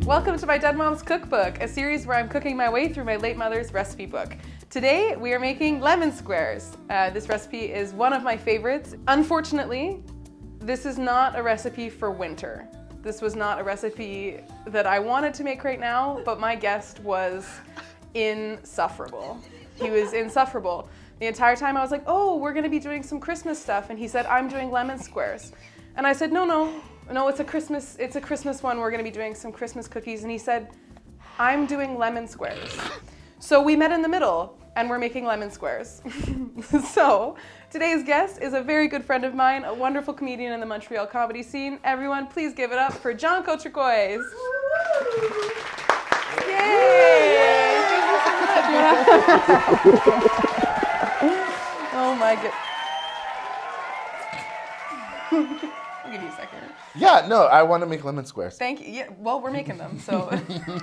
Welcome to My Dead Moms Cookbook, a series where I'm cooking my way through my late mother's recipe book. Today, we are making lemon squares. This recipe is one of my favorites. Unfortunately, this is not a recipe for winter. This was not a recipe that I wanted to make right now, but my guest was insufferable. He was insufferable. The entire time I was like, oh, we're gonna be doing some Christmas stuff. And he said, I'm doing lemon squares. And I said, no, it's a Christmas one. We're gonna be doing some Christmas cookies. And he said, I'm doing lemon squares. So we met in the middle and we're making lemon squares. So today's guest is a very good friend of mine, a wonderful comedian in the Montreal comedy scene. Everyone, please give it up for John Cotrocois. Yay! Oh my god. I'll give you a second. Yeah, no, I want to make lemon squares. Thank you. Yeah, well, we're making them, so.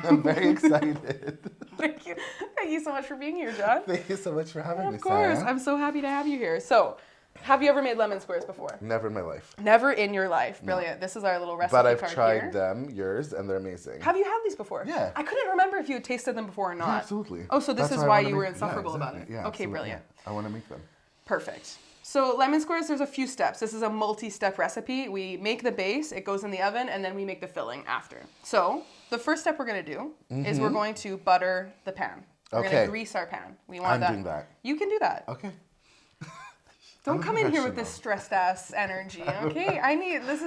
I'm very excited. Thank you. Thank you so much for being here, John. Thank you so much for having me, Of course. Sarah. I'm so happy to have you here. So, have you ever made lemon squares before? Never in my life. Never in your life. Brilliant. This is our little recipe But I've card tried here. them, yours, and they're amazing. Have you had these before? Yeah. I couldn't remember if you had tasted them before or not. Yeah, absolutely. Oh, so this That's is I why wanna you were make- insufferable yeah, about it. exactly. Yeah, Okay, absolutely. brilliant. I want to make them. Perfect. So lemon squares, there's a few steps. This is a multi-step recipe. We make the base, it goes in the oven, and then we make the filling after. So the first step we're gonna do is we're going to butter the pan. We're gonna grease our pan. We want I'm doing that. You can do that. Okay. Don't I'm a come in here with this professional. stressed ass energy, okay?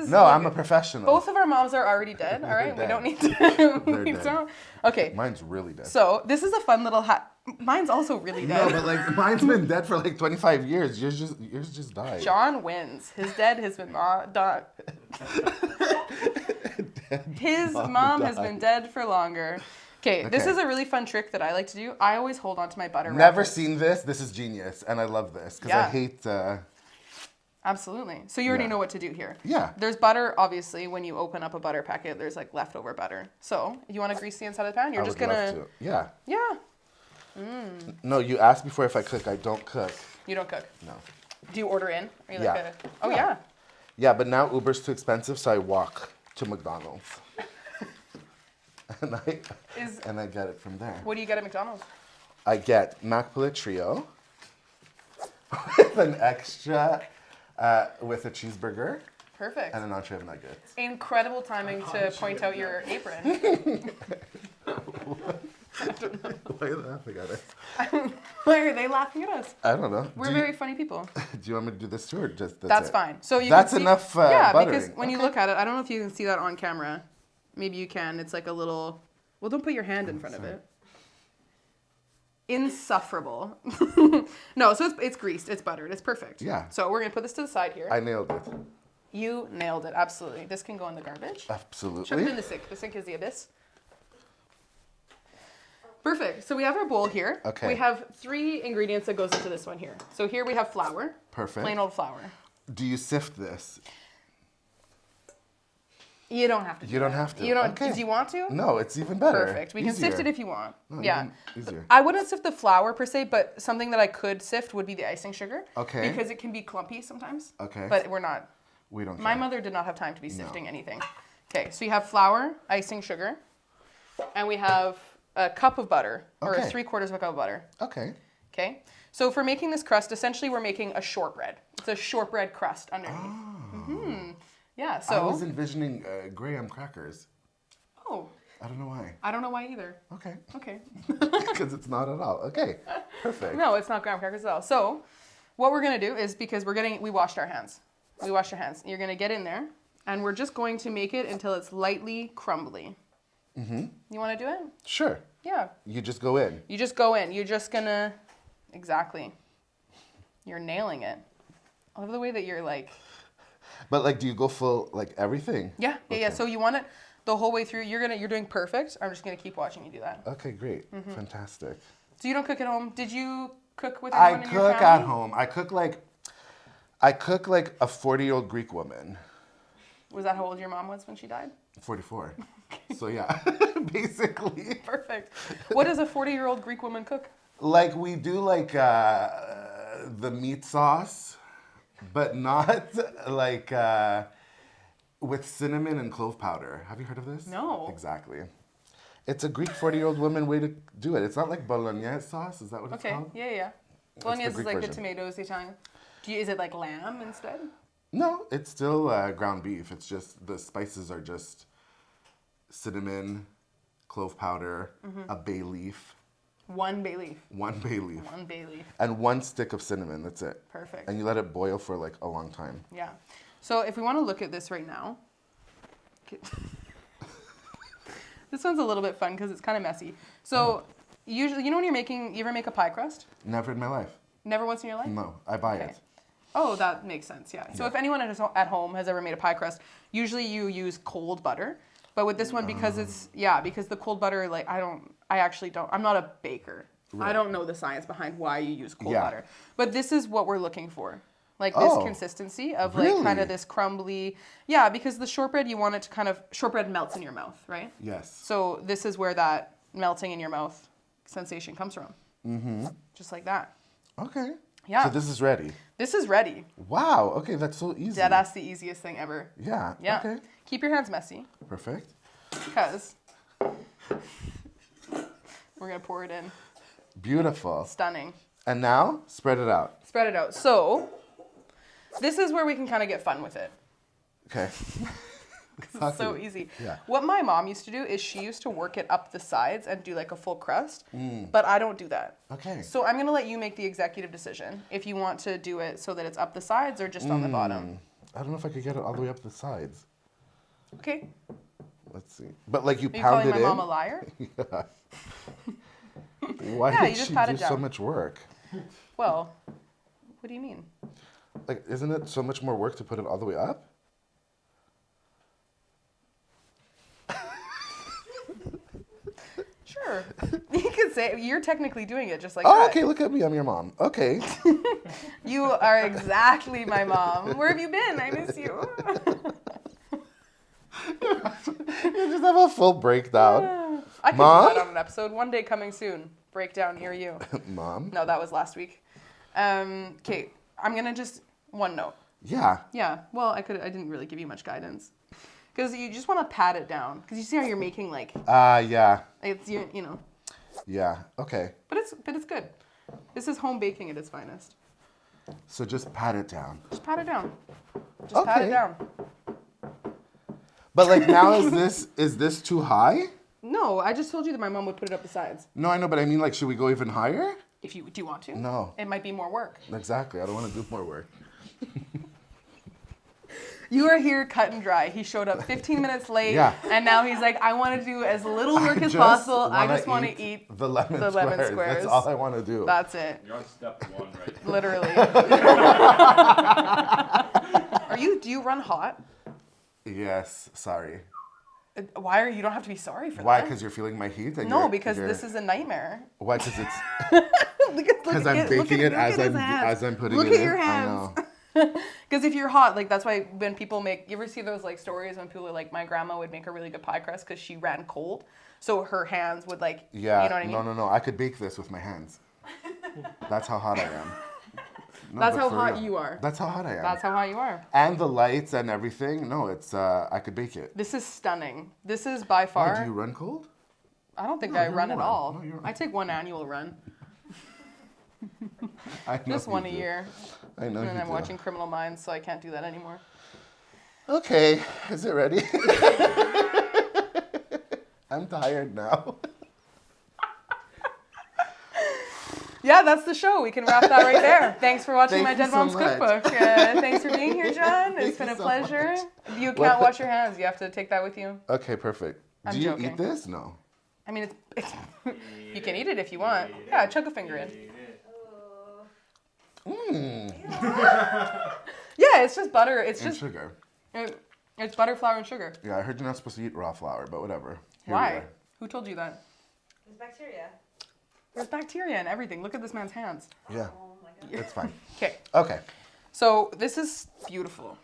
No, I'm a professional. Both of our moms are already dead, all right? We Dead. don't need to. They're dead. Okay. Mine's really dead. So this is a fun little hat. Mine's also really dead. No, but like mine's been dead for like 25 years. Yours just died. John wins. His dead has been His mom has been dead for longer. Okay, this is a really fun trick that I like to do. I always hold on to my butter Never wrappers. seen this. This is genius, and I love this because Yeah. I hate. Absolutely. So you already Yeah. know what to do here. Yeah. There's butter, obviously, when you open up a butter packet, there's like leftover butter. So you want to grease the inside of the pan? You're I just would gonna. love to. Yeah. Yeah. No, you asked before if I cook. I don't cook. You don't cook. No. Do you order in? Are you Yeah. like a... Oh Yeah. yeah. Yeah, but now Uber's too expensive, so I walk to McDonald's. and I get it from there. What do you get at McDonald's? I get Macpillet Trio with an extra, with a cheeseburger Perfect. and an entree of nuggets. Incredible timing to point out your apron. Why are you laughing at us? Why are they laughing at us? I don't know. We're very funny people. Do you want me to do this too, or just That's it? fine. So you That's can see, enough yeah, buttering. because when you look at it, I don't know if you can see that on camera. Maybe you can. It's like a little. Well, don't put your hand in front of it. Insufferable. No, so it's greased. It's buttered. It's perfect. Yeah. So we're gonna put this to the side here. I nailed it. You nailed it. Absolutely. This can go in the garbage. Chuck it in Absolutely. the sink. The sink is the abyss. Perfect. So we have our bowl here. Okay. We have 3 ingredients that goes into this one here. So here we have flour. Perfect. Plain old flour. Do you sift this? You don't have to. You don't have to. You don't. Okay. Do you want to? No, it's even better. Perfect. We can sift it if you want. No, Yeah. even easier. I wouldn't sift the flour per se, but something that I could sift would be the icing sugar. Okay. Because it can be clumpy sometimes. Okay. But we're not. We don't care. My mother did not have time to be sifting anything. Okay, so you have flour, icing sugar, and we have a cup of butter, or Okay. 3/4 of a cup of butter. Okay. Okay. So for making this crust, essentially we're making a shortbread. It's a shortbread crust underneath. Mm-hmm. Yeah. So. I was envisioning graham crackers. Oh. I don't know why. I don't know why either. Okay. Okay. Because it's not at all. Okay. Perfect. No, it's not graham crackers at all. So, what we're gonna do is because we washed our hands. We washed our hands. You're gonna get in there, and we're just going to make it until it's lightly crumbly. Mm-hmm. You want to do it? Sure. Yeah. You just go in. You just go in. You're just gonna, exactly. You're nailing it. I love the way that you're like. But like, do you go full like everything? Yeah. Okay. Yeah. So you want it the whole way through. You're doing perfect. I'm just gonna keep watching you do that. Okay, great. Mm-hmm. Fantastic. So you don't cook at home. Did you cook with anyone in your cook family? at home. I cook like a 40-year-old Greek woman. Was that how old your mom was when she died? 44. So yeah, basically. Perfect. What does a 40-year-old Greek woman cook? Like we do like the meat sauce but not like with cinnamon and clove powder. Have you heard of this? No. Exactly. It's a Greek 40-year-old woman way to do it. It's not like bolognese sauce. Is that what it's called? Yeah. Bolognese is Greek like version. the tomatoes, the Italian. Is it like lamb instead? No, it's still ground beef. It's just the spices are just cinnamon, clove powder, a bay leaf. One bay leaf. One bay leaf. One bay leaf. And one stick of cinnamon. That's it. Perfect. And you let it boil for like a long time. Yeah. So if we want to look at this right now, this one's a little bit fun because it's kind of messy. So usually, you know when you ever make a pie crust? Never in my life. Never once in your life? No, I buy it. Oh, that makes sense, yeah. So if anyone at home has ever made a pie crust, usually you use cold butter. But with this one, because because the cold butter, like I'm not a baker. Right. I don't know the science behind why you use cold butter. But this is what we're looking for. Like this consistency of like kind of this crumbly, because the shortbread, you want it to shortbread melts in your mouth, right? Yes. So this is where that melting in your mouth sensation comes from. Mm-hmm. Just like that. Okay. Yeah. So this is ready. This is ready. Wow. Okay, that's so easy. Yeah, that's the easiest thing ever. Yeah. Yeah. Okay. Keep your hands messy. Perfect. Because we're going to pour it in. Beautiful. Stunning. And now, spread it out. Spread it out. So, this is where we can kind of get fun with it. Okay. It's so easy. Yeah. What my mom used to do is she used to work it up the sides and do like a full crust. But I don't do that. Okay. So, I'm going to let you make the executive decision if you want to do it so that it's up the sides or just on the bottom. I don't know if I could get it all the way up the sides. Okay. Let's see. But like you Are you pound calling it my in. mom a liar? Yeah. Why Yeah, did you just she pat do it down. so much work? Well, what do you mean? Like, isn't it so much more work to put it all the way up? Sure. You could say you're technically doing it just like Oh, that. okay. Look at me. I'm your mom. Okay. You are exactly my mom. Where have you been? I miss you. You just have a full breakdown. I could Mom? do that on an episode. One day coming soon. Breakdown near you. Mom? No, that was last week. Okay, I'm gonna just one note. Yeah. Yeah. Well, I didn't really give you much guidance because you just want to pat it down because you see how you're making like. Yeah. It's you know. Yeah. Okay. But it's good. This is home baking at its finest. So just pat it down. Just pat it down. Just pat it Okay. down. But like now, is this too high? No, I just told you that my mom would put it up the sides. No, I know, but I mean, like, should we go even higher? Do you want to? No. It might be more work. Exactly. I don't want to do more work. You are here cut and dry. He showed up 15 minutes late, Yeah. and now he's like, I want to do as little work as just possible. I wanna just want to eat the lemon the squares. lemon squares. That's all I want to do. That's it. You're on step one right now. Literally. Do you run hot? Yes. Sorry. Why you don't have to be sorry for Why? that. Because you're feeling my heat? And No, you're- because you're- this is a nightmare. Why? Because it's Because I'm baking it as I'm putting it in. Look at your hands. I know. Because if you're hot, like that's why when people make, you ever see those like stories when people are like, my grandma would make a really good pie crust because she ran cold, so her hands would like, Yeah. you know what I mean? No. I could bake this with my hands. That's how hot I am. No, That's but how for hot real. you are. That's how hot I am. That's how hot you are. And the lights and everything. No, it's I could bake it. This is stunning. This is by far. Why, do you run cold? I don't think No, I you're run at one. all. No, you're- I take one annual run, I know just you one a do. year, I know and then you I'm do. watching Criminal Minds, so I can't do that anymore. Okay, is it ready? I'm tired now. Yeah, that's the show. We can wrap that right there. Thanks for watching Thank My you Dead so Moms much. Cookbook. Thanks for being here, John. It's Thank been you a so pleasure. much. You What can't the- wash your hands. You have to take that with you. Okay, perfect. I'm Do you joking. eat this? No. I mean, it's you can eat it if you want. Yeah, chug a finger in. Mmm. Yeah, it's just butter. It's And just sugar. it's butter, flour, and sugar. Yeah, I heard you're not supposed to eat raw flour, but whatever. Here we Why? are. Who told you that? There's bacteria. There's bacteria in everything. Look at this man's hands. Yeah, Oh my god. it's fine. Okay, Okay. so this is beautiful.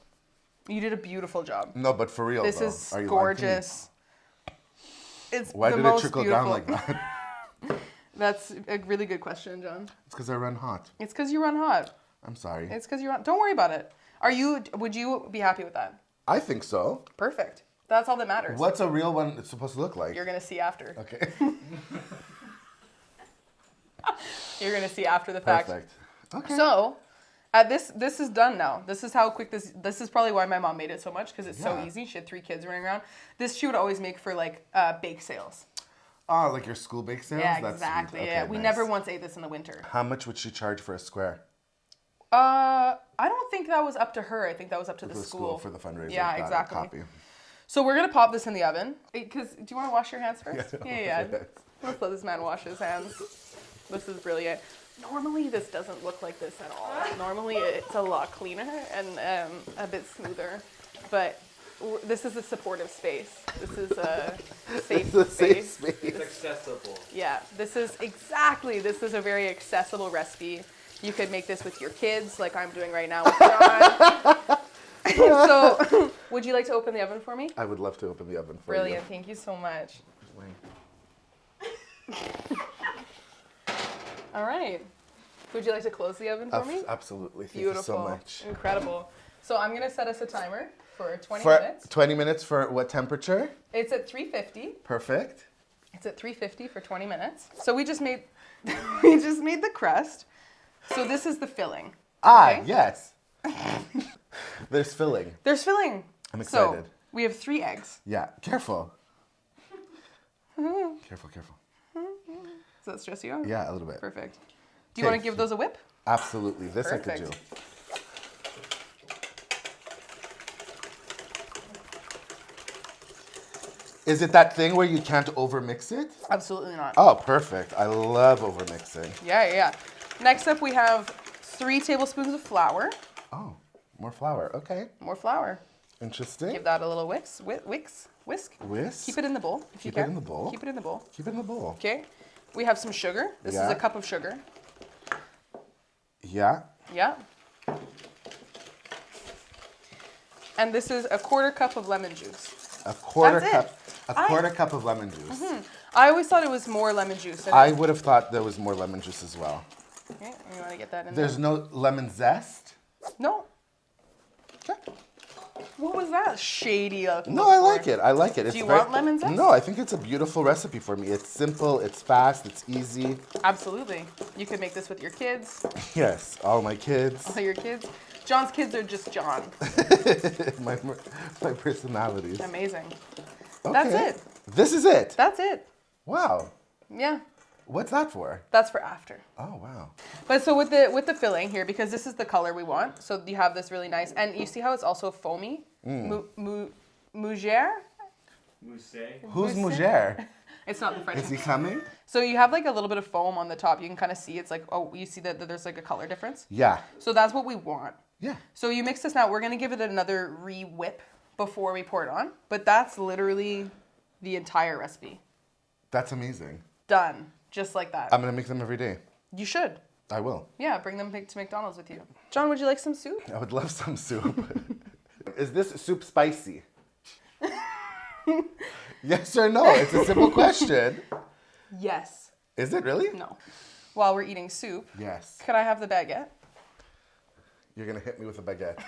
You did a beautiful job. No, but for real This though. is Are you lying to me? gorgeous. It's Why the did it most trickle beautiful. down like that? That's a really good question, John. It's because I run hot. It's because you run hot. I'm sorry. It's because you're on. Don't worry about it. Would you be happy with that? I think so. Perfect. That's all that matters. What's a real one supposed to look like? You're going to see after. Okay. You're going to see after the fact. Perfect. Okay. So, this is done now. This is how quick this is probably why my mom made it so much, because it's so easy. She had 3 kids running around. This she would always make for like bake sales. Oh, like your school bake sales? Yeah, That's exactly. sweet. Yeah, Okay, we nice. never once ate this in the winter. How much would she charge for a square? I don't think that was up to her. I think that was up to the school for the fundraiser. Yeah, Got it. exactly. Copy. So we're gonna pop this in the oven. Because do you want to wash your hands first? Yeah. Let's let this man wash his hands. This is brilliant. Normally this doesn't look like this at all. Normally it's a lot cleaner and a bit smoother. But this is a supportive space. This is a safe space. It's accessible. Yeah, this is a very accessible recipe. You could make this with your kids, like I'm doing right now with John. So, would you like to open the oven for me? I would love to open the oven for you. Brilliant, thank you so much. All right. Would you like to close the oven for me? Absolutely. Thank Beautiful. you so much. Incredible. So I'm going to set us a timer for 20 For minutes. 20 minutes for what temperature? It's at 350. Perfect. It's at 350 for 20 minutes. So we just made the crust. So this is the filling. Okay? Yes. There's filling. There's filling. I'm excited. So we have 3 eggs. Yeah. Careful. Careful. Does that stress you out? Yeah, a little bit. Perfect. Do you want to give those a whip? Absolutely. This I Perfect. could do. Is it that thing where you can't overmix it? Absolutely not. Oh, perfect. I love overmixing. Yeah. Next up, we have 3 tablespoons of flour. Oh, more flour. Okay. More flour. Interesting. Give that a little whisk. Whisk. Keep it in the bowl if you Keep it can. in the bowl. Keep it in the bowl. Keep it in the bowl. Okay. We have some sugar. This is Yeah. a cup of sugar. Yeah. Yeah. And this is a 1/4 cup of lemon juice. A quarter That's cup. it. A quarter cup of lemon juice. I always thought it was more lemon juice. I would have thought there was more lemon juice as well. Okay, you want to get that in There's no lemon zest? there? No. What was that? Shady. No, I like it. I like it. It's you want lemon zest? No, I think it's a beautiful recipe for me. It's simple, it's fast, it's easy. Absolutely. You could make this with your kids. Yes, all my kids. All your kids. John's kids are just John. my personalities. Amazing. Okay. That's it. This is it. That's it. Wow. Yeah. What's that for? That's for after. Oh, wow. But so with the filling here, because this is the color we want, so you have this really nice, and you see how it's also foamy? Mougère? Mousse. Who's Mougère? It's not the French. Is he coming? So you have like a little bit of foam on the top. You can kind of see it's like, oh, you see that there's like a color difference? Yeah. So that's what we want. Yeah. So you mix this now. We're going to give it another re-whip before we pour it on. But that's literally the entire recipe. That's amazing. Done. Just like that. I'm going to make them every day. You should. I will. Yeah, bring them to McDonald's with you. John, would you like some soup? I would love some soup. Is this soup spicy? Yes or no? It's a simple question. Yes. Is it really? No. While we're eating soup, Yes. could I have the baguette? You're going to hit me with a baguette.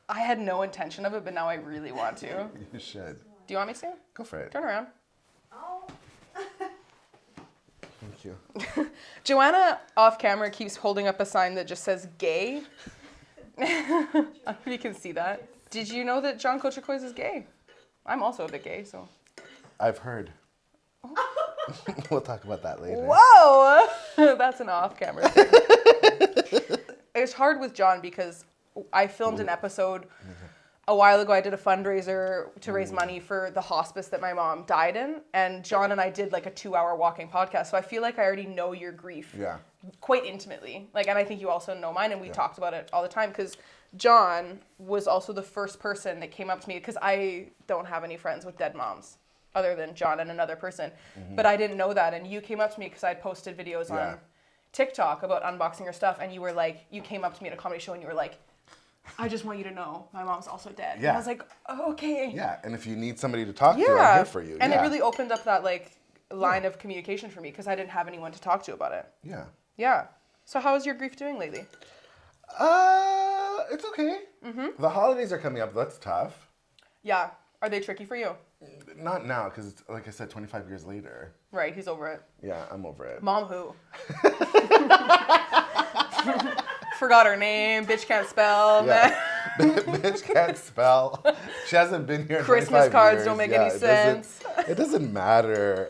I had no intention of it, but now I really want to. You should. Do you want me to? Go for it. Turn around. Thank you. Joanna, off camera, keeps holding up a sign that just says gay. I don't know if you can see that. Did you know that John Cotrocois is gay? I'm also a bit gay, so. I've heard. We'll talk about that later. Whoa! That's an off camera thing. It's hard with John because I filmed an episode a while ago. I did a fundraiser to raise money for the hospice that my mom died in. And John and I did like a 2-hour walking podcast. So I feel like I already know your grief quite intimately. And I think you also know mine. And we talked about it all the time because John was also the first person that came up to me because I don't have any friends with dead moms other than John and another person. But I didn't know that. And you came up to me because I'd posted videos on TikTok about unboxing your stuff. And you were like, you came up to me at a comedy show and you were like, I just want you to know my mom's also dead. Yeah. And I was like, oh, okay. Yeah, and if you need somebody to talk to, I'm here for you. And it really opened up that line of communication for me because I didn't have anyone to talk to about it. Yeah. Yeah. So how is your grief doing lately? It's okay. The holidays are coming up. That's tough. Yeah. Are they tricky for you? Not now, because like I said, 25 years later. Right, he's over it. Yeah, I'm over it. Mom who? Forgot her name. Bitch can't spell. Yeah. Bitch can't spell. She hasn't been here in Christmas 25 cards years. don't make any sense. It doesn't matter.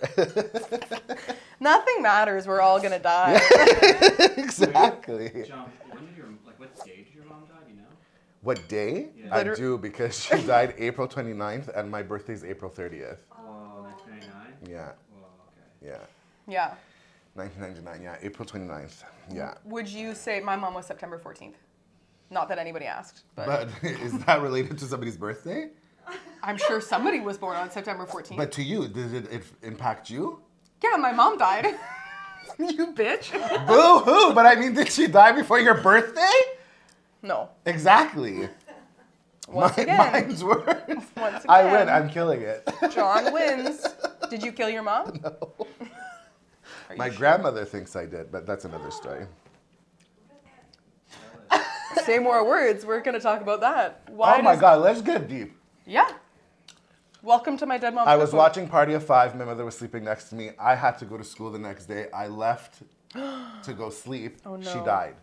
Nothing matters. We're all gonna die. Exactly. John, what day did your mom die? Do you know? What day? Yeah. I do, because she died April 29th and my birthday's April 30th. Oh, 1999? Yeah. Oh, okay. Yeah. Yeah. 1999, yeah. April 29th. Yeah. Would you say my mom was September 14th? Not that anybody asked, But is that related to somebody's birthday? I'm sure somebody was born on September 14th. But to you, did it impact you? Yeah, my mom died. You bitch. Boo-hoo! But I mean, did she die before your birthday? No. Exactly. Once again. Mine's worse. Once I again. win. I'm killing it. John wins. Did you kill your mom? No. Are you My sure? grandmother thinks I did, but that's another story. Say more words. We're going to talk about that. Oh my God, let's get deep. Yeah. Welcome to My Dead Moms I was Cookbook. watching Party of Five. My mother was sleeping next to me. I had to go to school the next day. I left to go sleep. Oh, no. She died.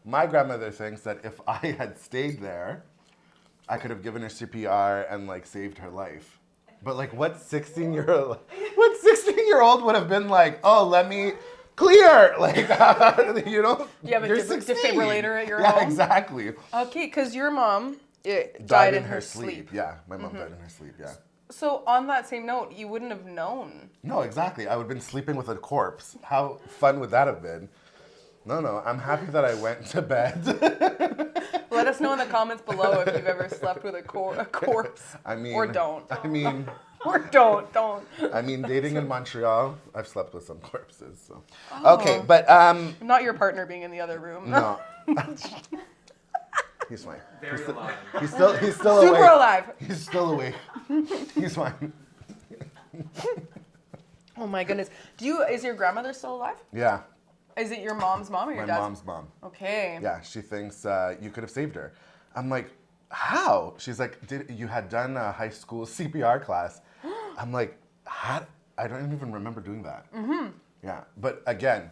My grandmother thinks that if I had stayed there, I could have given her CPR and like saved her life. But like, what 16-year-old would have been like, oh, let me clear, like, you know? You have a you're 16. defibrillator at your Yeah, home? exactly. Okay, because your mom died in her sleep. Yeah, my mom died in her sleep. Yeah. So on that same note, you wouldn't have known. No, exactly. I would have been sleeping with a corpse. How fun would that have been? No, I'm happy that I went to bed. Let us know in the comments below if you've ever slept with a corpse. I mean, or don't. Or don't. I mean, dating in Montreal, I've slept with some corpses. So. Oh. Okay, but Not your partner being in the other room. no. He's fine. Very alive. He's still Super awake. alive. He's still awake. He's fine. Oh my goodness. Is your grandmother still alive? Yeah, Is it your mom's mom or your my dad's? mom's mom. Okay. Yeah, she thinks you could have saved her. I'm like, how? She's like, you had done a high school CPR class. I'm like, I don't even remember doing that. Mm-hmm. Yeah, but again,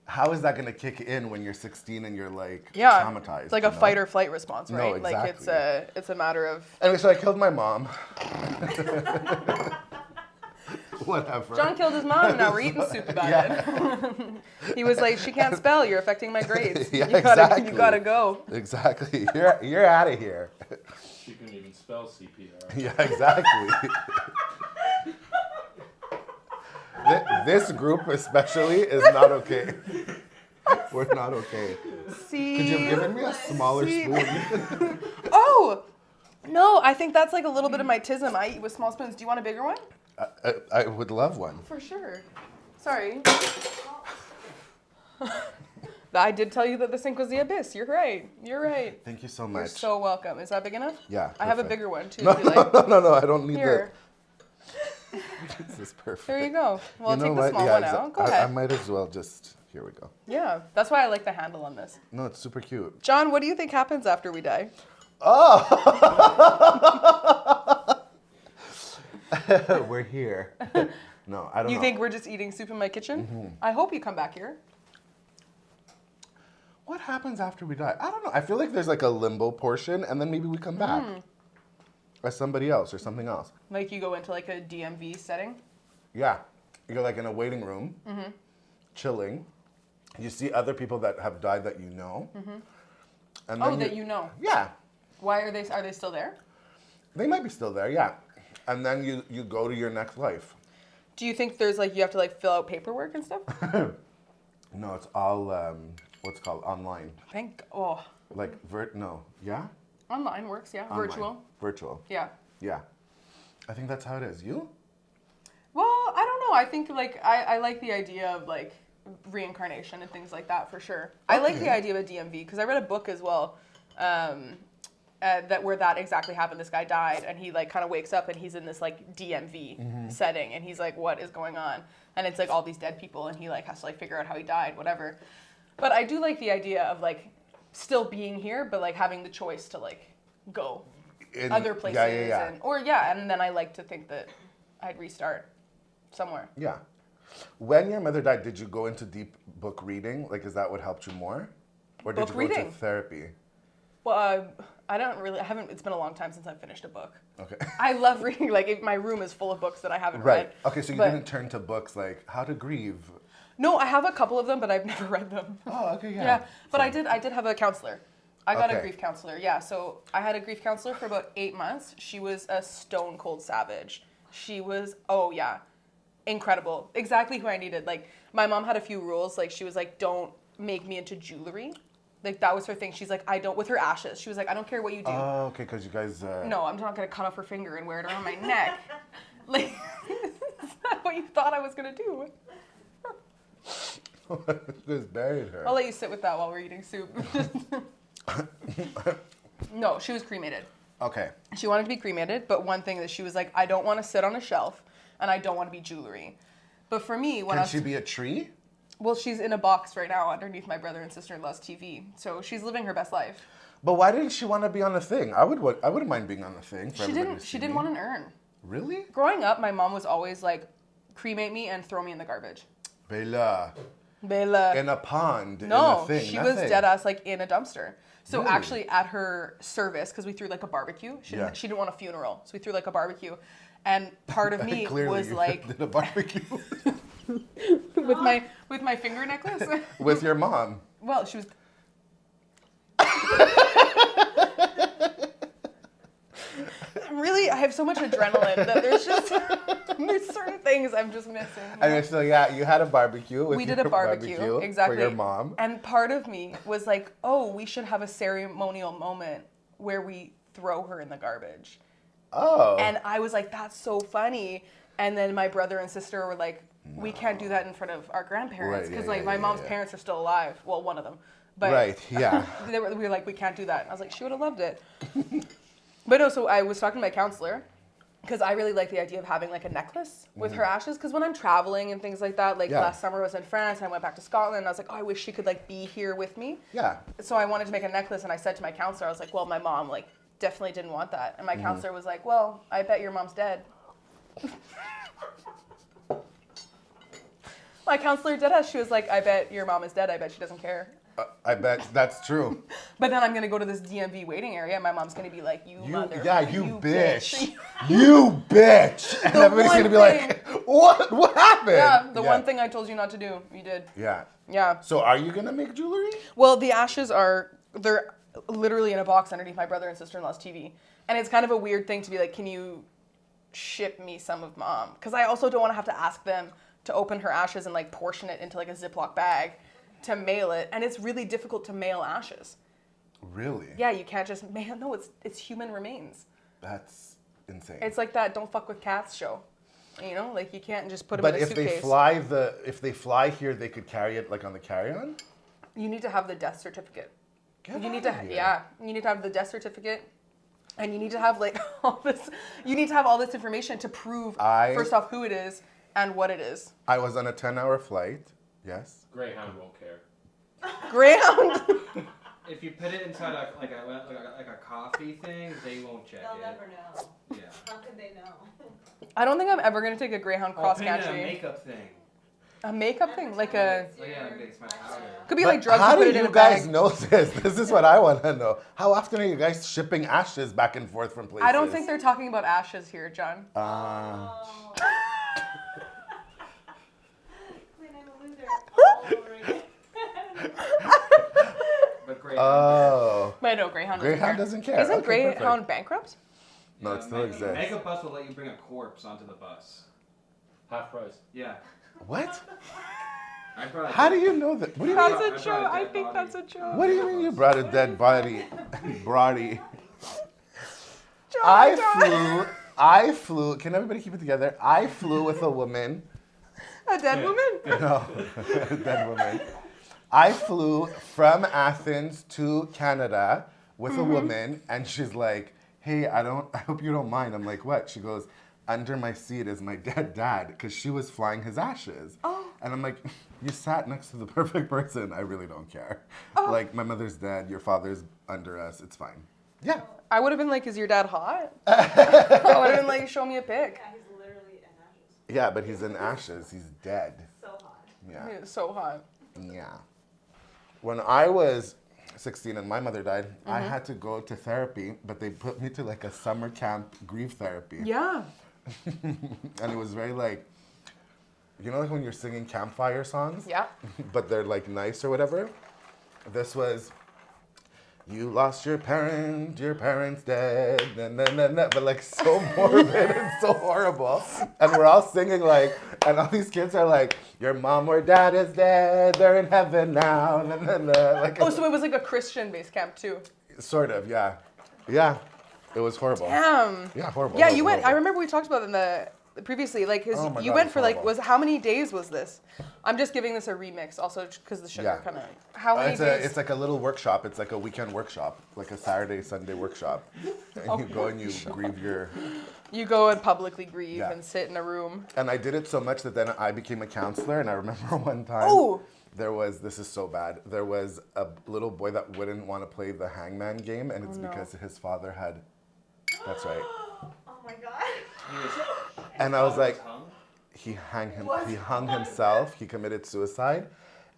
how is that going to kick in when you're 16 and you're like traumatized? It's like a fight or flight response, right? No, exactly. Like it's a matter of. Anyway, so I killed my mom. Whatever. John killed his mom, and now we're eating soup about it. He was like, "She can't spell. You're affecting my grades. Yeah, You gotta go." Exactly. You're out of here. She couldn't even spell CPR. Yeah, exactly. This group especially is not okay. We're not okay. See. Could you have given me a smaller spoon? Oh, no! I think that's like a little bit of my tism. I eat with small spoons. Do you want a bigger one? I would love one. For sure. Sorry. I did tell you that the sink was the abyss. You're right. Thank you so much. You're so welcome. Is that big enough? Yeah. I have a perfect. bigger one too. No, if you like. no, I don't need Here. This is perfect. There you go. Well, You know take the what? small Yeah, one out. Go I ahead. might as well just. Here we go. Yeah, that's why I like the handle on this. No, it's super cute. John, what do you think happens after we die? Oh! We're here. No, I don't know. You think we're just eating soup in my kitchen? Mm-hmm. I hope you come back here. What happens after we die? I don't know. I feel like there's like a limbo portion, and then maybe we come back as somebody else or something else. Like you go into like a DMV setting. Yeah, you're like in a waiting room, Mm-hmm. chilling. You see other people that have died that you know. And Oh, then that you know. Yeah, Why are they still there? they might be still there. Yeah, and then you go to your next life. Do you think there's like you have to like fill out paperwork and stuff? No, it's all what's called online. Online works, yeah. Online. Virtual. Yeah. Yeah, I think that's how it is. You? Well, I don't know. I think like I like the idea of like reincarnation and things like that for sure. I like the idea of a DMV because I read a book as well where that exactly happened. This guy died and he like kind of wakes up and he's in this like DMV setting and he's like, what is going on? And it's like all these dead people and he like has to like figure out how he died, whatever. But I do like the idea of like still being here, but like having the choice to like go other places. And then I like to think that I'd restart somewhere. Yeah. When your mother died, did you go into deep book reading? Like, is that what helped you more? Or did you go into therapy? Well, I haven't, it's been a long time since I've finished a book. Okay. I love reading, like my room is full of books that I haven't Right. read. Okay, so you didn't turn to books like How to Grieve. No, I have a couple of them, but I've never read them. Oh, okay, yeah. Yeah, but I did have a counselor. I got a Okay. grief counselor, yeah. So I had a grief counselor for about 8 months. She was a stone cold savage. She was, incredible. Exactly who I needed. Like, my mom had a few rules. Like, she was like, don't make me into jewelry. Like, that was her thing. She's like, with her ashes. She was like, I don't care what you do. Oh, okay, because you guys... No, I'm not going to cut off her finger and wear it around my neck. Like, that's not what you thought I was going to do. Just buried her. I'll let you sit with that while we're eating soup. No, she was cremated. Okay. She wanted to be cremated, but one thing that she was like, I don't want to sit on a shelf and I don't want to be jewelry. But for me, Can she be a tree? Well, she's in a box right now underneath my brother and sister-in-law's TV. So she's living her best life. But why didn't she want to be on the thing? I wouldn't mind being on the thing. For She didn't want an urn. Really? Growing up, my mom was always like, cremate me and throw me in the garbage. Bella. In a pond. No, in a thing, she nothing. was dead ass like in a dumpster. So Really? actually at her service, because we threw like a barbecue, she didn't want a funeral. So we threw like a barbecue. And part of me Clearly was you like... did a barbecue. with my finger necklace? With your mom. Well, she was... I have so much adrenaline that there's certain things I'm just missing. And so yeah, you had a barbecue. We did a barbecue, exactly. For your mom. And part of me was like, oh, we should have a ceremonial moment where we throw her in the garbage. Oh. And I was like, that's so funny. And then my brother and sister were like, we can't do that in front of our grandparents because my mom's parents are still alive. Well, one of them. But right, yeah. we were like, we can't do that. And I was like, she would have loved it. But no, so I was talking to my counselor because I really like the idea of having like a necklace with her ashes. Because when I'm traveling and things like that, like last summer I was in France and I went back to Scotland and I was like, oh, I wish she could like be here with me. Yeah. So I wanted to make a necklace and I said to my counselor, I was like, well, my mom like definitely didn't want that. And my counselor was like, well, I bet your mom's dead. My counselor did us. She was like, I bet your mom is dead. I bet she doesn't care. I bet that's true. But then I'm going to go to this DMV waiting area and my mom's going to be like, you mother. Yeah, you bitch. You bitch. And everybody's going to be like, what happened? Yeah, the one thing I told you not to do, you did. Yeah. Yeah. So are you going to make jewelry? Well, the ashes they're literally in a box underneath my brother and sister-in-law's TV. And it's kind of a weird thing to be like, can you ship me some of mom? Because I also don't want to have to ask them to open her ashes and like portion it into like a Ziploc bag to mail it. And it's really difficult to mail ashes. Really? Yeah, you can't just mail. No, it's human remains. That's insane. It's like that Don't Fuck with Cats show. You know, like you can't just put them but in a suitcase. If they fly here, they could carry it like on the carry-on? You need to have the death certificate. You need to have the death certificate. And you need to have like all this. You need to have all this information to prove first off who it is and what it is. I was on a 10-hour flight. Yes. Greyhound won't care. Greyhound. If you put it inside like a coffee thing, they won't check They'll it. never know. Yeah. How could they know? I don't think I'm ever gonna take a Greyhound cross I'll put it in country. a makeup thing. A makeup thing, like a Oh yeah, it's my powder. could be But like drugs. how You put do it in you a guys bag. know this? This is what I want to know. How often are you guys shipping ashes back and forth from places? I don't think they're talking about ashes here, John. Oh. Wait, I'm a loser. All over again. But Greyhound. Oh. But no, Greyhound. Greyhound doesn't care. Isn't Okay, Greyhound perfect. bankrupt? No, it still exists. Mega Bus will let you bring a corpse onto the bus. Half price. Yeah. What? I brought How do you know that? What do you mean? That's I a brought a joke. dead I think body. that's a joke. What do you mean you brought a dead body? Brody. John, I flew. Can everybody keep it together? I flew with a woman. A dead woman? No, a dead woman. I flew from Athens to Canada with a woman, and she's like, hey, I hope you don't mind. I'm like, what? She goes, under my seat is my dead dad, because she was flying his ashes. Oh. And I'm like, you sat next to the perfect person. I really don't care. Oh. Like, my mother's dead. Your father's under us. It's fine. Yeah. I would have been like, is your dad hot? I would have been like, show me a pic. Yeah, he's literally in ashes. Yeah, but he's in ashes. He's dead. So hot. Yeah. He was so hot. Yeah. When I was 16 and my mother died, I had to go to therapy, but they put me to like a summer camp grief therapy. Yeah. And it was very like, you know, like when you're singing campfire songs? Yeah. But they're like nice or whatever. This was, you lost your parents dead, but like so morbid and so horrible. And we're all singing like, and all these kids are like, your mom or dad is dead, they're in heaven now. Like, Oh, so it was like a Christian base camp too. sort of, yeah. Yeah, it was horrible. Damn. Yeah, horrible. Yeah, horrible, you went. I horrible. remember we talked about it in the previously, like, 'cause Oh my you God, went it's for like, horrible. how many days was this? I'm just giving this a remix, also because the sugar Yeah. kind of. How many days? It's like a little workshop. It's like a weekend workshop, like a Saturday, Sunday workshop. And you go and you grieve your... You go and publicly grieve Yeah. and sit in a room. And I did it so much that then I became a counselor. And I remember one time, Oh. this is so bad. There was a little boy that wouldn't want to play the hangman game. And it's no. because his father had... That's right. Oh my god. He was, And I was like, hung? he hung himself. He committed suicide.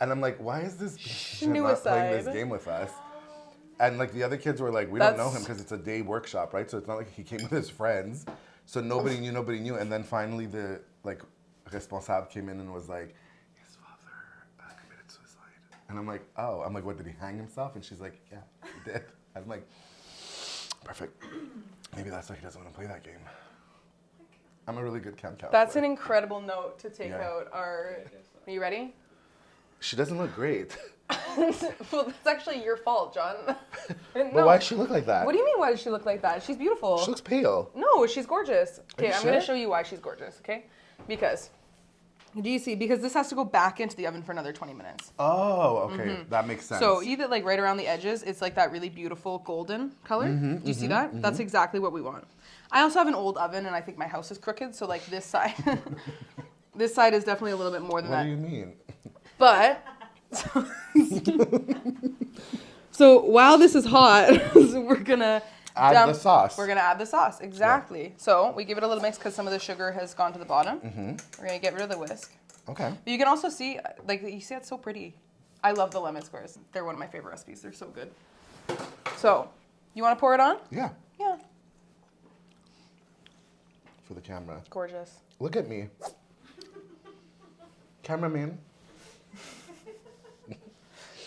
And I'm like, why is this bitch not playing this Schnuicide. game with us? And like the other kids were like, we don't know him That's- because it's a day workshop, right? So it's not like he came with his friends. So nobody knew. And then finally the like responsable came in and was like, his father committed suicide. And I'm like, oh. I'm like, what, did he hang himself? And she's like, yeah, he did. And I'm like, perfect. Maybe that's why he doesn't want to play that game. I'm a really good camp counselor. That's an incredible note to take Yeah. out our. Are you ready? She doesn't look great. Well, that's actually your fault, John. But why does she look like that? What do you mean? Why does she look like that? She's beautiful. She looks pale. No, she's gorgeous. Okay, you I'm gonna sure? show you why she's gorgeous. Okay, because. Do you see? Because this has to go back into the oven for another 20 minutes. Oh, okay. That makes sense. So either like right around the edges, it's like that really beautiful golden color. Do you see that? That's exactly what we want. I also have an old oven, and I think my house is crooked. So like this side, this side is definitely a little bit more than What that. do you mean? But so while this is hot, so we're gonna Add the sauce. We're gonna add the sauce, exactly. So we give it a little mix because some of the sugar has gone to the bottom. We're gonna get rid of the whisk. Okay. But you can also see, like, you see it's so pretty. I love the lemon squares. They're one of my favorite recipes. They're so good. So, you want to pour it on? Yeah. Yeah. For the camera. Gorgeous. Look at me. Cameraman.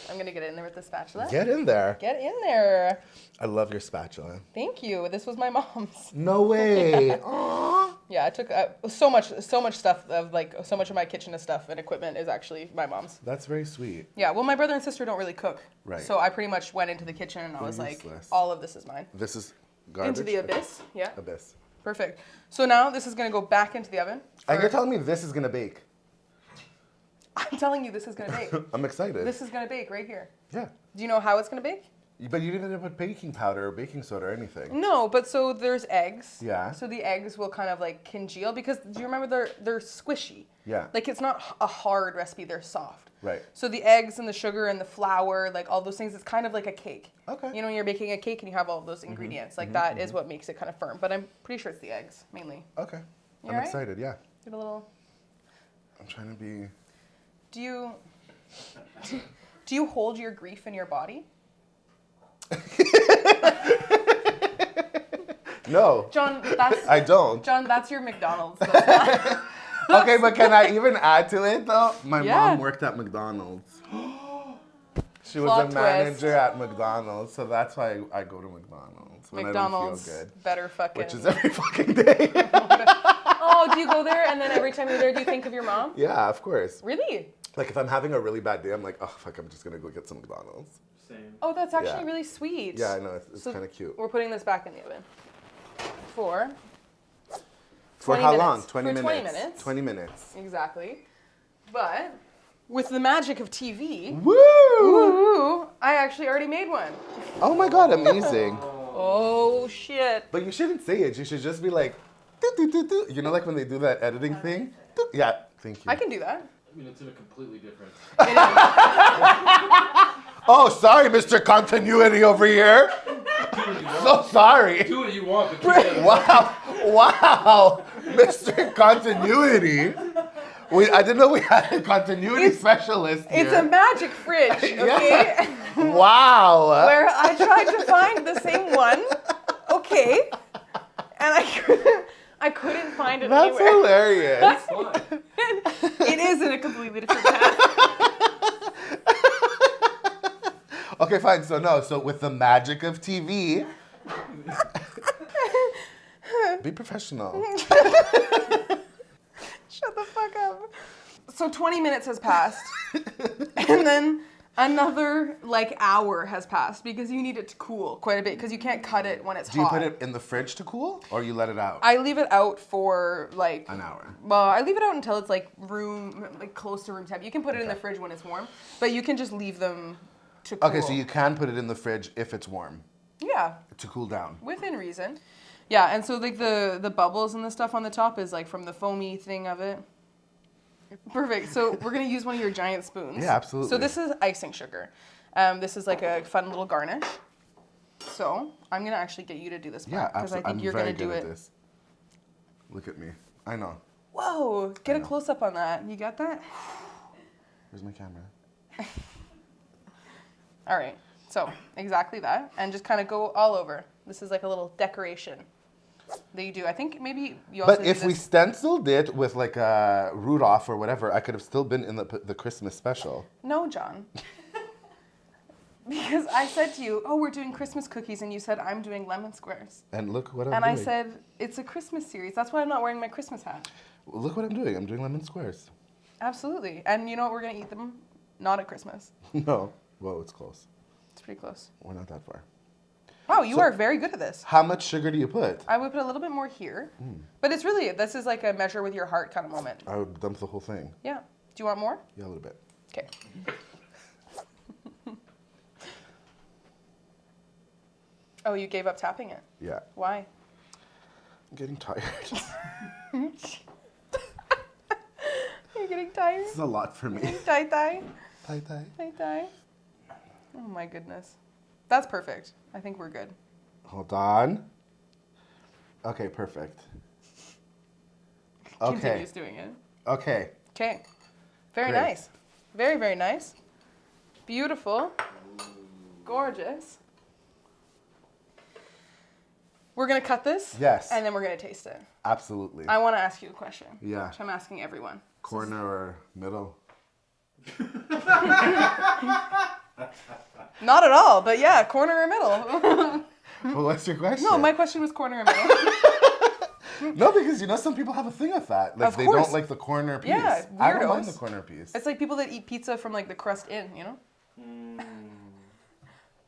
I'm gonna get it in there with the spatula. Get in there. Get in there. I love your spatula. Thank you. This was my mom's. No way. Aw. Yeah, I took so much stuff of like so much of my kitchen stuff and equipment is actually my mom's. That's very sweet. Yeah, well, my brother and sister don't really cook, Right. So I pretty much went into the kitchen and I was like, useless. all of this is mine. This is garbage. Into the abyss. Yeah, Abyss. perfect. So now this is gonna go back into the oven. And for- you're telling me this is gonna bake. I'm telling you, this is gonna bake. I'm excited. This is gonna bake right here. Yeah. Do you know how it's gonna bake? But you didn't put baking powder or baking soda or anything. No, but so there's eggs. Yeah. So the eggs will kind of like congeal because do you remember they're squishy? Yeah. Like it's not a hard recipe, they're soft. Right. So the eggs and the sugar and the flour, like all those things, it's kind of like a cake. Okay. You know, when you're making a cake and you have all those ingredients, like that is what makes it kind of firm. But I'm pretty sure it's the eggs mainly. Okay. You I'm alright? excited, yeah. Get a little. I'm trying to be... Do you hold your grief in your body? No. John, that's I don't. John, that's your McDonald's. That's not- Okay, but can I even add to it though? My Yeah. mom worked at McDonald's. She was Plot a twist. manager at McDonald's, so that's why I go to McDonald's when I don't McDonald's feel good. better fucking. Which is every fucking day. Oh, do you go there and then every time you're there, do you think of your mom? Yeah, of course. Really? Like if I'm having a really bad day, I'm like, oh fuck, I'm just gonna go get some McDonald's. Same. Oh, that's actually Yeah. really sweet. Yeah, I know, it's So kind of cute. We're putting this back in the oven for For 20 how minutes. long? 20 For minutes. 20 minutes. 20 minutes. exactly. But with the magic of TV, Woo! ooh, I actually already made one. Oh my god, amazing. Oh shit! But you shouldn't say it. You should just be like, doo, doo, doo, doo. You know, like when they do that editing thing? Doo. Yeah, thank you. I can do that. I mean, it's in a completely different. Oh, sorry, Mr. Continuity over here. So sorry. Do what you want, but keep it. Wow, Mr. Continuity. I didn't know we had a continuity specialist here. It's a magic fridge, okay? Yeah. Wow. Where I tried to find the same one, okay, and I couldn't find it That's anywhere. hilarious. It's fine. It is in a completely different path. Okay, fine. So with the magic of TV, be professional. Shut the fuck up. So 20 minutes has passed, and then another hour has passed because you need it to cool quite a bit because you can't cut it when it's Do you hot. put it in the fridge to cool, or you let it out? I leave it out for An hour. Well, I leave it out until it's close to room temp. You can put it in the fridge when it's warm, but you can just leave them to cool. Okay, so you can put it in the fridge if it's warm Yeah, to cool down. within reason. Yeah, and so the bubbles and the stuff on the top is from the foamy thing of it. Perfect. So we're gonna use one of your giant spoons. Yeah, absolutely. So this is icing sugar. This is a fun little garnish. So I'm gonna actually get you to do this part Yeah, because I absolutely. think I'm you're very gonna do good at it. this. Look at me. I know. Whoa! Get a close up on that. You got that? Where's my camera? All right. So exactly that, and just kind of go all over. This is like a little decoration that you do. I think maybe you also. But if we stenciled it with a Rudolph or whatever, I could have still been in the Christmas special. No, John. Because I said to you, oh, we're doing Christmas cookies, and you said, I'm doing lemon squares. And look what I'm And doing. I said, it's a Christmas series. That's why I'm not wearing my Christmas hat. Look what I'm doing. I'm doing lemon squares. Absolutely. And you know what? We're going to eat them not at Christmas. No. Well, it's close. It's pretty close. We're not that far. Wow, you are very good at this. How much sugar do you put? I would put a little bit more here. But it's really, this is like a measure with your heart kind of moment. I would dump the whole thing. Yeah. Do you want more? Yeah, a little bit. Okay. Oh, you gave up tapping it. Yeah. Why? I'm getting tired. You're getting tired? This is a lot for me. Tai-tai? Tai-tai. Tai-tai? Oh my goodness. That's perfect. I think we're good. Hold on. Okay, perfect. Okay. Continues doing it. Okay. Okay. Very Great. nice. Very, very nice. Beautiful. Gorgeous. We're going to cut this. Yes. And then we're going to taste it. Absolutely. I want to ask you a question. Yeah. Which I'm asking everyone. Corner or middle? Not at all, but yeah, corner or middle. Well, what's your question? No, my question was corner or middle. No, because some people have a thing with that. Of they course. don't like the corner piece. Yeah, I don't mind weirdos. the corner piece. It's like people that eat pizza from the crust in, you know?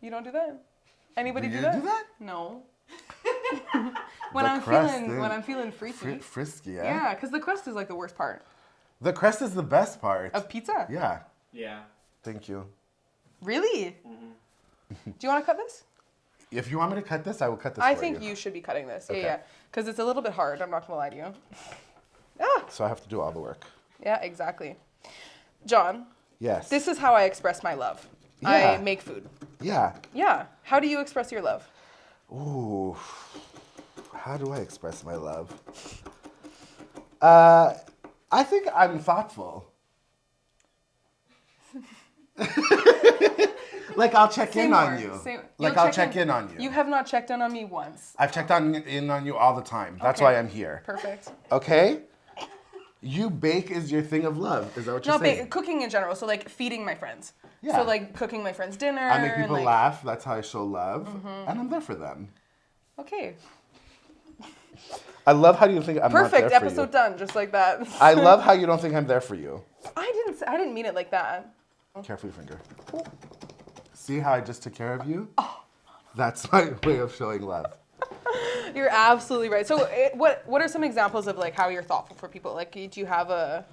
You don't do that? Anybody Do do you that? do that? No. The when crust I'm feeling freaky. Frisky, yeah? Yeah, because the crust is the worst part The crust is the best part. of pizza. Yeah. Yeah. Thank you. Really? Do you want to cut this? If you want me to cut this, I will cut this I for think you should be cutting this. Okay. Yeah. Because it's a little bit hard. I'm not going to lie to you. Ah, So I have to do all the work. yeah, exactly. John, Yes. this is how I express my love. Yeah. I make food. Yeah. Yeah. How do you express your love? Ooh. How do I express my love? I think I'm thoughtful. I'll check Say in more. on you. You'll I'll check in on you. You have not checked in on me once. I've checked in on you all the time. That's Okay. why I'm here. Perfect. Okay? You bake is your thing of love. Is that what you're Not saying? cooking in general. So feeding my friends. Yeah. So cooking my friends dinner. I make people and, laugh. That's how I show love. And I'm there for them. Okay. I love how you think I'm Perfect. not there for Episode you. done. Just like that. I love how you don't think I'm there for you. I didn't mean it like that. Careful your finger. See how I just took care of you? Oh. That's my way of showing love. You're absolutely right. So what are some examples of how you're thoughtful for people? Do you have a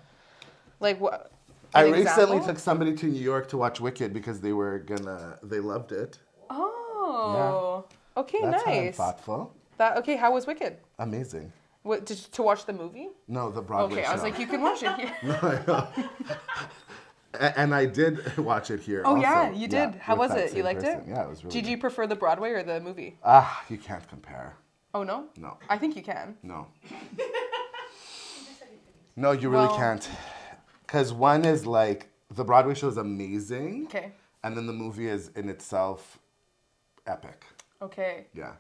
what? I an recently example? took somebody to New York to watch Wicked because they loved it. Oh. Okay, That's how I'm nice. thoughtful. Okay, how was Wicked? Amazing. What, to watch the movie? No, the Broadway Okay, show. I was like, you can watch it here. And I did watch it here. Oh also. yeah, you did. How with was that it? You same liked person. it? Yeah, it was really Did good. you prefer the Broadway or the movie? You can't compare. Oh no? No. I think you can. No. No, you really Well- can't. Because one is like, the Broadway show is amazing. Okay. And then the movie is in itself epic. Okay. Yeah.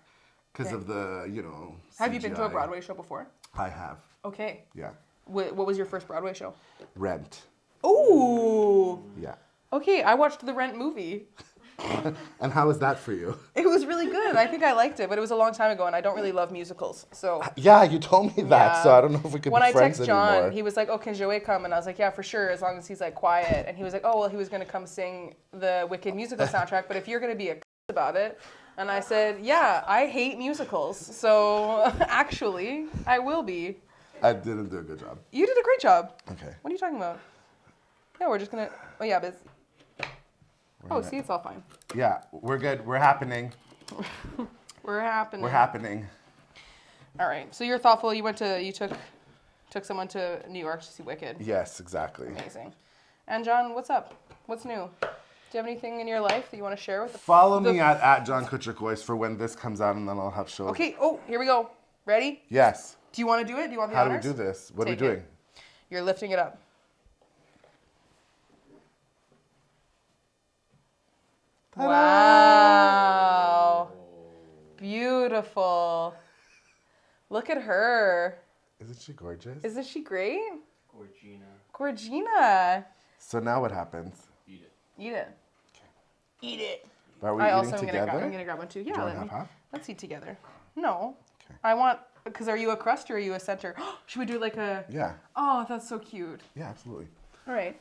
Because Okay. of the, you know, Have you been to a CGI. Broadway show before? I have. Okay. Yeah. What was your first Broadway show? Rent. Ooh. Yeah. Okay, I watched the Rent movie. And how was that for you? It was really good. I think I liked it, but it was a long time ago, and I don't really love musicals. So Yeah, you told me that, Yeah. so I don't know if we could when be I friends text John, anymore. he was like, "Oh, can Joey come?" And I was like, "Yeah, for sure, as long as he's like quiet." And he was like, "Oh, well, he was gonna come sing the Wicked musical soundtrack, but if you're gonna be a about it," and I said, "Yeah, I hate musicals, so actually, I will be." I didn't do a good job. You did a great job. Okay. What are you talking about? Yeah, we're just gonna. Oh yeah, but. Oh, see, it's all fine. Yeah, we're good. We're happening. We're happening. We're happening. All right. So you're thoughtful. You took someone to New York to see Wicked. Yes, exactly. Amazing. And John, what's up? What's new? Do you have anything in your life that you want to share with the Follow me at John Cotrocois for when this comes out, and then I'll have shows. Okay. Oh, here we go. Ready? Yes. Do you want to do it? Do you want the How do we honors? do this? What Take are we it. doing? You're lifting it up. Wow. Beautiful. Look at her. Isn't she gorgeous? Isn't she great? Gorgina. Gorgina. So now what happens? Eat it. Eat it. Eat it. Are we I eating also am together? gonna grab one too. Yeah, Do you want let me. half? Let's eat together. No. Okay. I want, because are you a crust or are you a center? Should we do like a? Yeah. Oh, that's so cute. Yeah, absolutely. All right.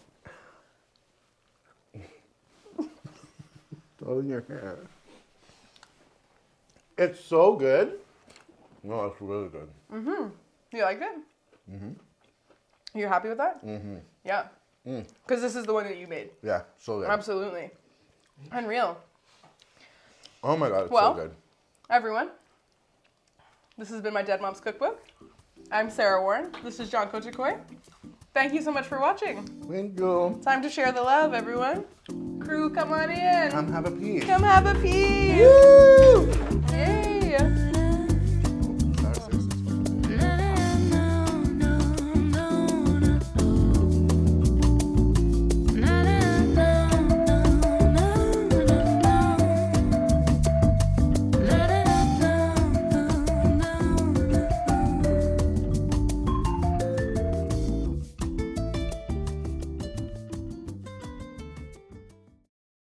All in your hair. It's so good. No, it's really good. You like it? Mm-hmm. You're happy with that? Mm-hmm. Yeah. Because this is the one that you made. Yeah, so good. Absolutely. Unreal. Oh my god, it's Well, so good. Everyone, this has been My Dead Moms Cookbook. I'm Sarah Warren. This is John Cotrocois. Thank you so much for watching. Thank you. Time to share the love, everyone. Crew, come on in. Come have a piece. Come have a piece. Woo!